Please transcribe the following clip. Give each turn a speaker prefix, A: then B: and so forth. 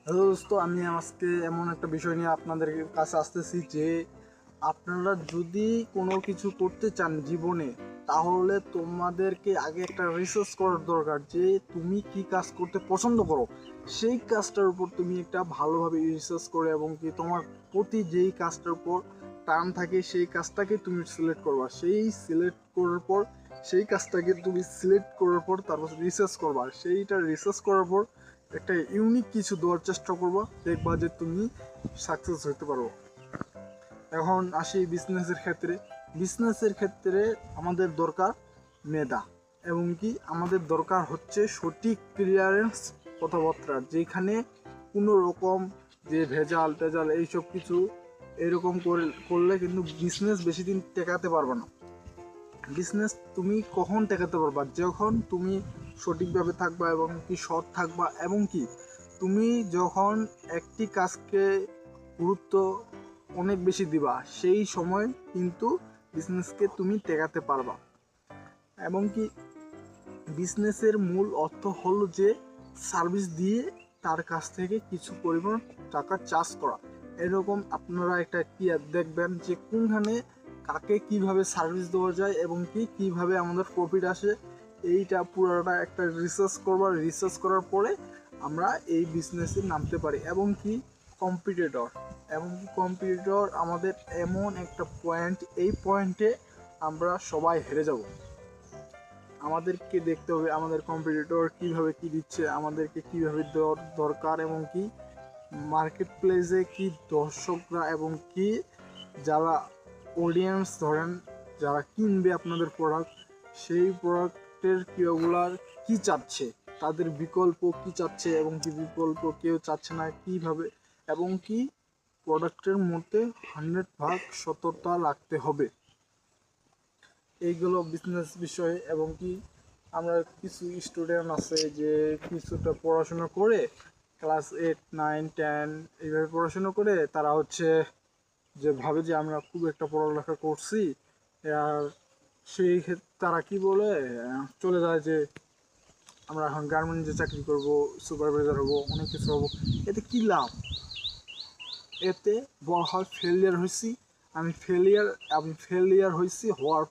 A: Hello দোস্ত, আমি আজকে এমন একটা বিষয় নিয়ে আপনাদের কাছে আসতেছি যে আপনারা যদি কোনো কিছু করতে চান জীবনে, তাহলে তোমাদেরকে আগে একটা রিসার্চ করার দরকার যে তুমি কি কাজ করতে পছন্দ করো। সেই কাজটার উপর তুমি একটা ভালোভাবে রিসার্চ করে এবং কি তোমার প্রতি যেই কাজটার উপর টান থাকে সেই কাজটাকে তুমি সিলেক্ট করবা। সিলেক্ট করার পর সেই কাজটাকে তুমি সিলেক্ট করার পর তারপর রিসার্চ করবা। সেইটা রিসার্চ করার পর একটা ইউনিক কিছু দেওয়ার চেষ্টা করবো, দেখবা যে তুমি সাকসেস হতে পারো। এখন আসি বিজনেসের ক্ষেত্রে আমাদের দরকার মেধা এবং কি আমাদের দরকার হচ্ছে সঠিক ক্লিয়ারেন্স কথাবার্তা, যেখানে কোনো রকম যে ভেজাল টেজাল এইসব কিছু এরকম করলে কিন্তু বিজনেস বেশি দিন টেকাতে পারবে না। বিজনেস তুমি কখন টেকাতে পারবা? যখন তুমি সঠিকভাবে থাকবা এবং কি সৎ থাকবা এবং কি তুমি যখন একটি কাজকে গুরুত্ব অনেক বেশি দিবা, সেই সময় কিন্তু বিজনেসকে তুমি টেকাতে পারবা। এবং কি বিজনেসের মূল অর্থ হলো যে সার্ভিস দিয়ে তার কাছ থেকে কিছু পরিমাণ টাকা চার্জ করা। এরকম আপনারা একটা কি দেখবেন যে কোনখানে কাকে কিভাবে সার্ভিস দেওয়া যায় এবং কি কিভাবে আমাদের প্রফিট আসে, এইটা পুরোটা একটা রিসার্চ করার পরে আমরা এই বিজনেসে নামতে পারি। এবং কি কম্পিটিটর আমাদের এমন একটা পয়েন্ট, এই পয়েন্টে আমরা সবাই হেরে যাব। আমাদেরকে দেখতে হবে আমাদের কম্পিটিটর কিভাবে কি দিচ্ছে, আমাদেরকে কিভাবে দেওয়ার দরকার এবং কি মার্কেট প্লেসে কি দর্শকরা এবং কি যারা অডিয়েন্স ধরেন যারা কিনবে আপনাদের প্রোডাক্ট, সেই প্রোডাক্টের কিওগুলার কি চাচ্ছে, তাদের বিকল্প কি চাচ্ছে এবং কি বিকল্প কেউ চাচ্ছে না কিভাবে, এবং কি প্রোডাক্টের মধ্যে 100% সততা রাখতে হবে। এইগুলো বিজনেস বিষয়ে। এবং কি আমরা কিছু স্টুডেন্ট আছে যে কিছুটা পড়াশোনা করে ক্লাস 8, 9, 10 এইভাবে পড়াশোনা করে তারা হচ্ছে যে ভাবে যে আমরা খুব একটা পড়ালেখা করছি, আর সেই ক্ষেত্রে তারা কি বলে চলে যায় যে আমরা এখন গার্মেন্টসে চাকরি করব, সুপারভাইজার হব, অনেক কিছু হবো। এতে কী লাভ? এতে বলা হয় ফেলিয়ার হয়েছি। আমি ফেলিয়ার হয়েছি, হওয়ার